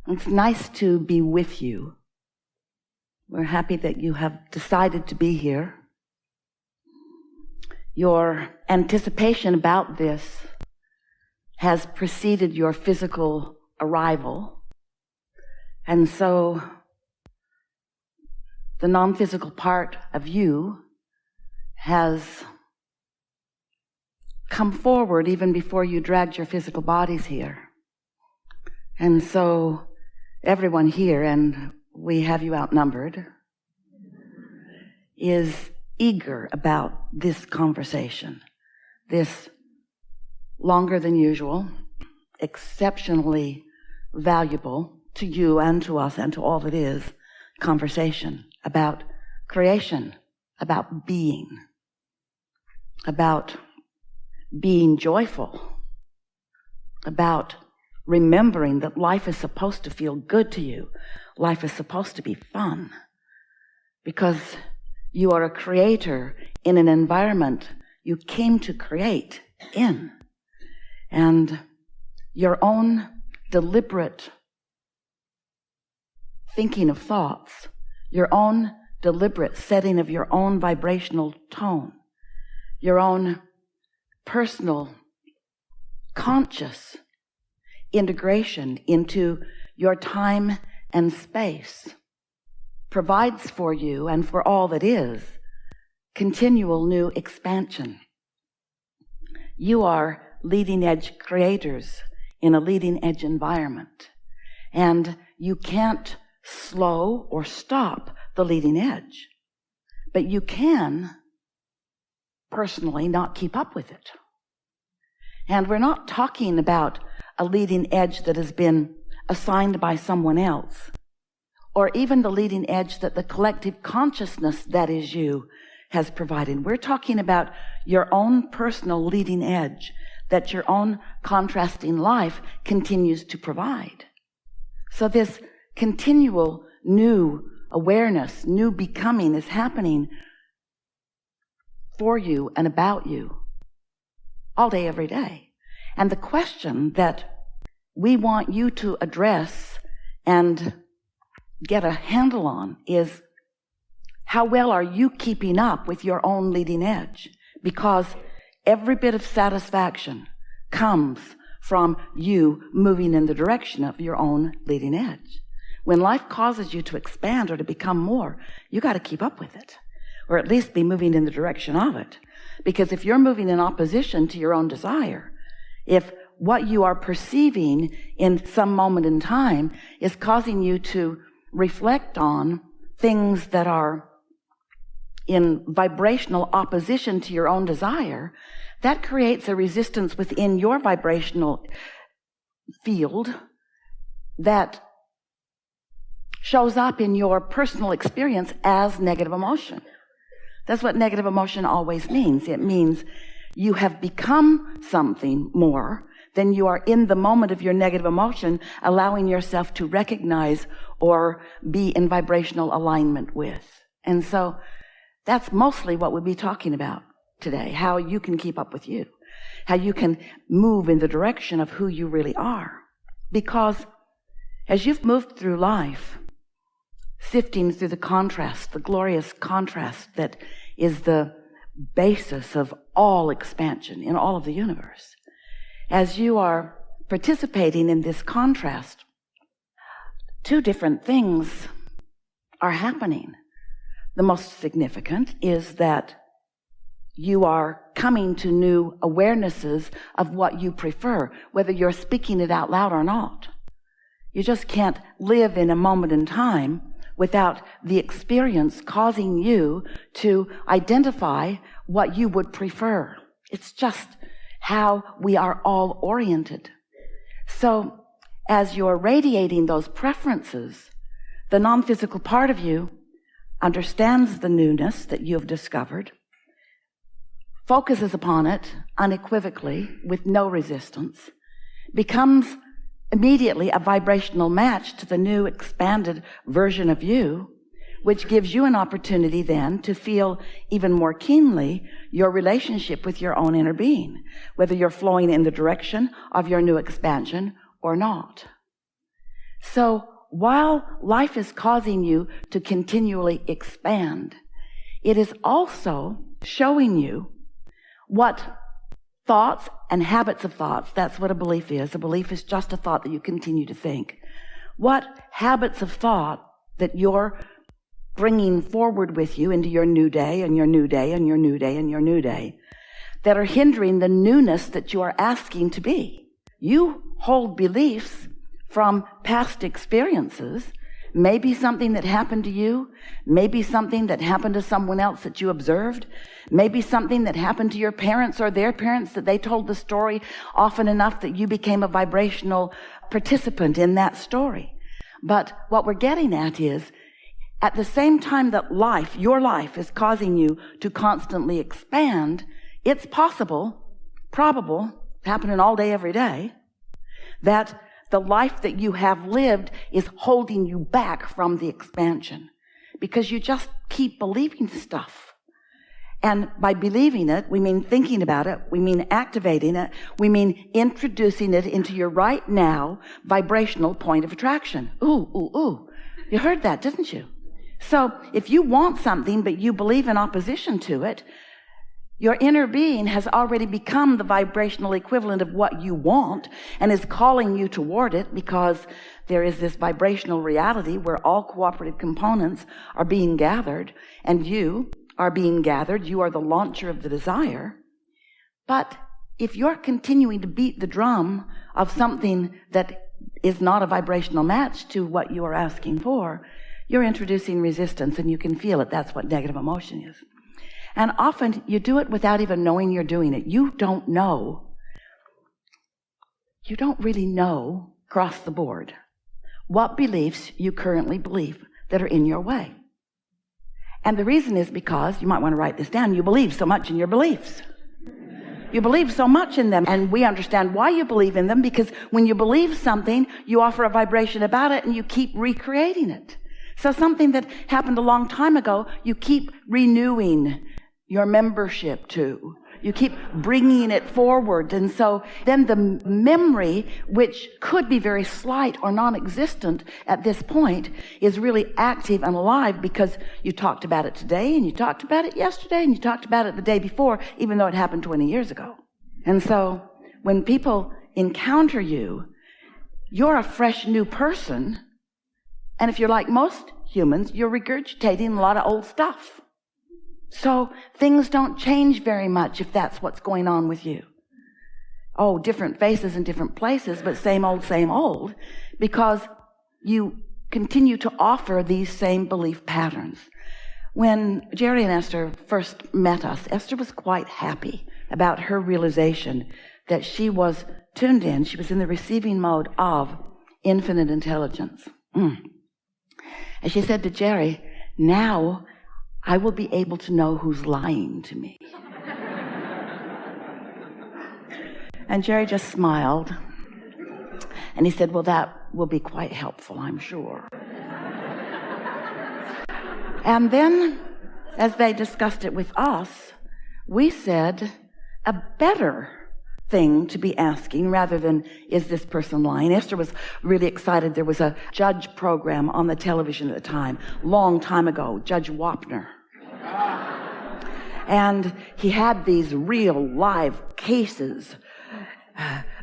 It's nice to be with you. We're happy that you have decided to be here. Your anticipation about this has preceded your physical arrival. And so the non-physical part of you has come forward even before you dragged your physical bodies here. And so everyone here, and we have you outnumbered, is eager about this conversation, this longer than usual, exceptionally valuable to you and to us and to all that is conversation about creation, about being joyful, about remembering that life is supposed to feel good to you. Life is supposed to be fun because you are a creator in an environment you came to create in. And your own deliberate thinking of thoughts, your own deliberate setting of your own vibrational tone, your own personal, conscious integration into your time and space provides for you and for all that is continual new expansion. You are leading edge creators in a leading edge environment, and you can't slow or stop the leading edge, but you can personally not keep up with it. And we're not talking about a leading edge that has been assigned by someone else, or even the leading edge that the collective consciousness that is you has provided. We're talking about your own personal leading edge that your own contrasting life continues to provide. So this continual new awareness, new becoming is happening for you and about you all day, every day. And the question that we want you to address and get a handle on is, how well are you keeping up with your own leading edge? Because every bit of satisfaction comes from you moving in the direction of your own leading edge. When life causes you to expand or to become more, you got to keep up with it, or at least be moving in the direction of it. Because if you're moving in opposition to your own desire, if what you are perceiving in some moment in time is causing you to reflect on things that are in vibrational opposition to your own desire, that creates a resistance within your vibrational field that shows up in your personal experience as negative emotion. That's what negative emotion always means. It means you have become something more than you are in the moment of your negative emotion, allowing yourself to recognize or be in vibrational alignment with. And so that's mostly what we'll be talking about today, how you can keep up with you, how you can move in the direction of who you really are. Because as you've moved through life, sifting through the contrast, the glorious contrast that is the basis of all expansion in all of the universe, as you are participating in this contrast, two different things are happening. The most significant is that you are coming to new awarenesses of what you prefer, whether you're speaking it out loud or not. You just can't live in a moment in time without the experience causing you to identify what you would prefer. It's just how we are all oriented. So as you're radiating those preferences, the non-physical part of you understands the newness that you have discovered, focuses upon it unequivocally with no resistance, becomes immediately a vibrational match to the new expanded version of you, which gives you an opportunity then to feel even more keenly your relationship with your own inner being, whether you're flowing in the direction of your new expansion or not. So So while life is causing you to continually expand, it is also showing you what thoughts and habits of thoughts, that's what a belief is. A belief is just a thought that you continue to think. What habits of thought that you're bringing forward with you into your new day and your new day and your new day and your new day that are hindering the newness that you are asking to be. You hold beliefs from past experiences, maybe something that happened to you, maybe something that happened to someone else that you observed, maybe something that happened to your parents or their parents that they told the story often enough that you became a vibrational participant in that story. But what we're getting at is, at the same time that life, your life, is causing you to constantly expand, it's possible, probable, happening all day, every day, that the life that you have lived is holding you back from the expansion because you just keep believing stuff. And by believing it, we mean thinking about it, we mean activating it, we mean introducing it into your right now vibrational point of attraction. Ooh, ooh, ooh. You heard that, didn't you? So if you want something but you believe in opposition to it, your inner being has already become the vibrational equivalent of what you want and is calling you toward it because there is this vibrational reality where all cooperative components are being gathered and you are being gathered. You are the launcher of the desire. But if you're continuing to beat the drum of something that is not a vibrational match to what you are asking for, you're introducing resistance and you can feel it. That's what negative emotion is. And often you do it without even knowing you're doing it. You don't know. You don't really know across the board what beliefs you currently believe that are in your way. And the reason is because, you might want to write this down, you believe so much in your beliefs. You believe so much in them. And we understand why you believe in them, because when you believe something, you offer a vibration about it and you keep recreating it. So something that happened a long time ago, you keep renewing your membership to. You keep bringing it forward. And so then the memory, which could be very slight or non-existent at this point, is really active and alive because you talked about it today and you talked about it yesterday and you talked about it the day before, even though it happened 20 years ago. And so when people encounter you, you're a fresh new person. And if you're like most humans, you're regurgitating a lot of old stuff. So things don't change very much if that's what's going on with you. Oh, different faces in different places, but same old, because you continue to offer these same belief patterns. When Jerry and Esther first met us, Esther was quite happy about her realization that she was tuned in. She was in the receiving mode of infinite intelligence. And she said to Jerry, now I will be able to know who's lying to me. And Jerry just smiled. And he said, well, that will be quite helpful, I'm sure. And then, as they discussed it with us, we said a better thing to be asking rather than, is this person lying? Esther was really excited. There was a judge program on the television at the time, long time ago, Judge Wapner. And he had these real live cases.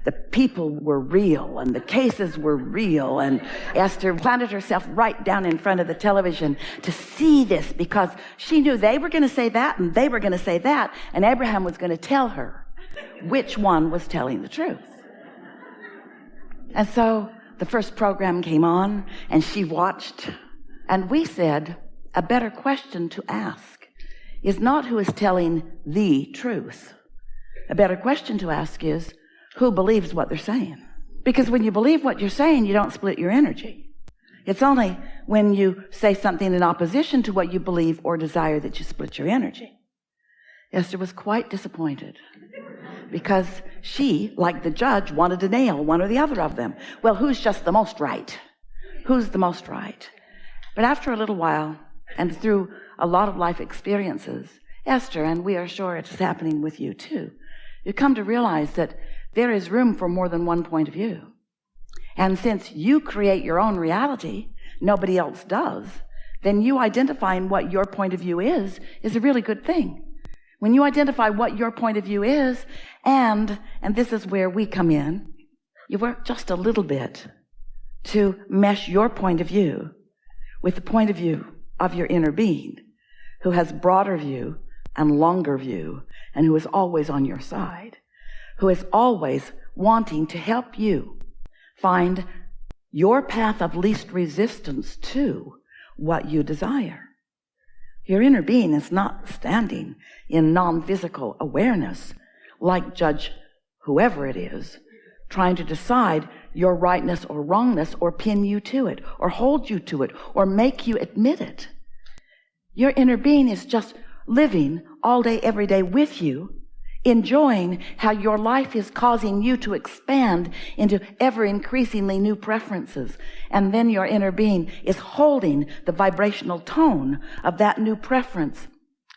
The people were real and the cases were real, and Esther planted herself right down in front of the television to see this because she knew they were going to say that and they were going to say that, and Abraham was going to tell her which one was telling the truth. And so the first program came on and she watched, and we said a better question to ask is not who is telling the truth. A better question to ask is who believes what they're saying. Because when you believe what you're saying, you don't split your energy. It's only when you say something in opposition to what you believe or desire that you split your energy. Esther was quite disappointed because she, like the judge, wanted to nail one or the other of them. Well, who's just the most right? Who's the most right? But after a little while, and through a lot of life experiences, Esther, and we are sure it's happening with you too, you come to realize that there is room for more than one point of view. And since you create your own reality, nobody else does, then you identifying what your point of view is a really good thing. When you identify what your point of view is, and this is where we come in, you work just a little bit to mesh your point of view with the point of view of your inner being, who has broader view and longer view, and who is always on your side, who is always wanting to help you find your path of least resistance to what you desire. Your inner being is not standing in non-physical awareness like Judge whoever it is, trying to decide your rightness or wrongness, or pin you to it, or hold you to it, or make you admit it. Your inner being is just living all day, every day with you, enjoying how your life is causing you to expand into ever increasingly new preferences. And then your inner being is holding the vibrational tone of that new preference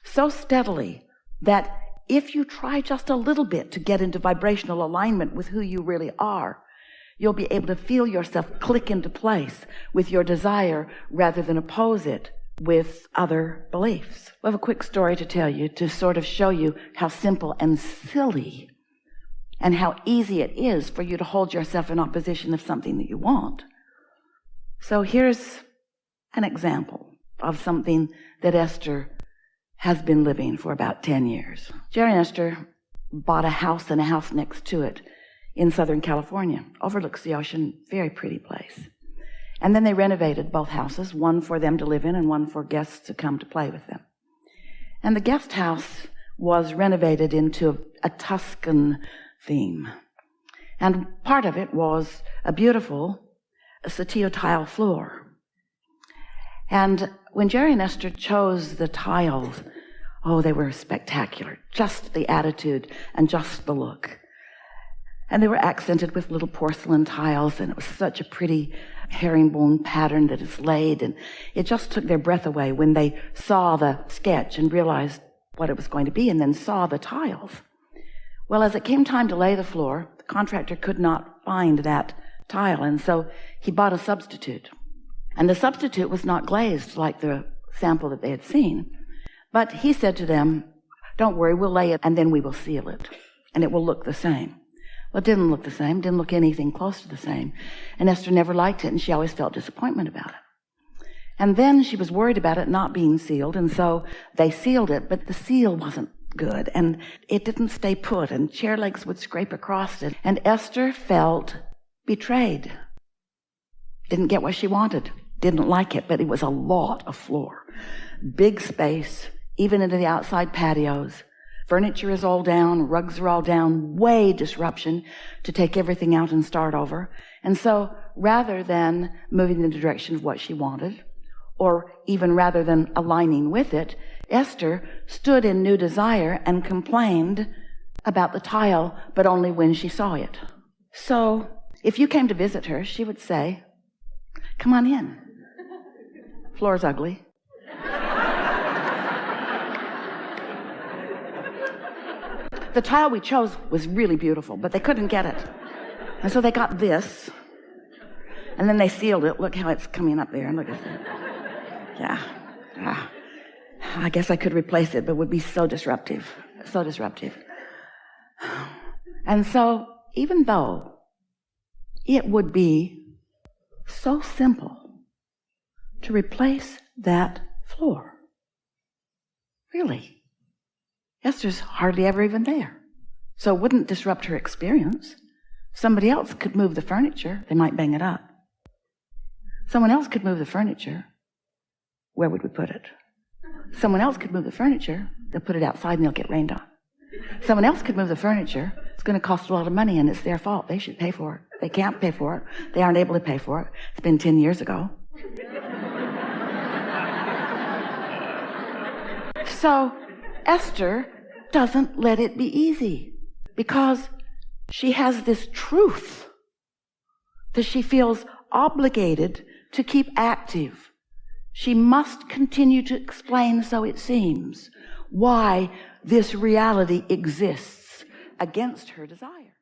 so steadily that if you try just a little bit to get into vibrational alignment with who you really are, you'll be able to feel yourself click into place with your desire rather than oppose it with other beliefs. We have a quick story to tell you to sort of show you how simple and silly and how easy it is for you to hold yourself in opposition of something that you want. So here's an example of something that Esther has been living for about 10 years. Jerry and Esther bought a house and a house next to it in Southern California. Overlooks the ocean, very pretty place. And then they renovated both houses, one for them to live in and one for guests to come to play with them. And the guest house was renovated into a Tuscan theme. And part of it was a beautiful Satillo tile floor. And when Jerry and Esther chose the tiles, oh, they were spectacular. Just the attitude and just the look. And they were accented with little porcelain tiles, and it was such a pretty herringbone pattern that is laid, and it just took their breath away when they saw the sketch and realized what it was going to be, and then saw the tiles. Well, as it came time to lay the floor, the contractor could not find that tile, and so he bought a substitute. And the substitute was not glazed like the sample that they had seen, but he said to them, "Don't worry, we'll lay it and then we will seal it, and it will look the same." Well, it didn't look the same, didn't look anything close to the same. And Esther never liked it, and she always felt disappointment about it. And then she was worried about it not being sealed, and so they sealed it, but the seal wasn't good, and it didn't stay put, and chair legs would scrape across it. And Esther felt betrayed. Didn't get what she wanted. Didn't like it, but it was a lot of floor. Big space, even into the outside patios. Furniture is all down, rugs are all down, way disruption to take everything out and start over. And so rather than moving in the direction of what she wanted, or even rather than aligning with it, Esther stood in new desire and complained about the tile, but only when she saw it. So if you came to visit her, she would say, "Come on in. Floor's ugly." The tile we chose was really beautiful, but they couldn't get it. And so they got this, and then they sealed it. Look how it's coming up there, and look at that. Yeah. I guess I could replace it, but it would be so disruptive. So disruptive. And so, even though it would be so simple to replace that floor, really, Esther's hardly ever even there. So it wouldn't disrupt her experience. Somebody else could move the furniture. They might bang it up. Someone else could move the furniture. Where would we put it? Someone else could move the furniture. They'll put it outside and they'll get rained on. Someone else could move the furniture. It's going to cost a lot of money, and it's their fault. They should pay for it. They can't pay for it. They aren't able to pay for it. It's been 10 years ago. So Esther doesn't let it be easy because she has this truth that she feels obligated to keep active. She must continue to explain, so it seems, why this reality exists against her desire.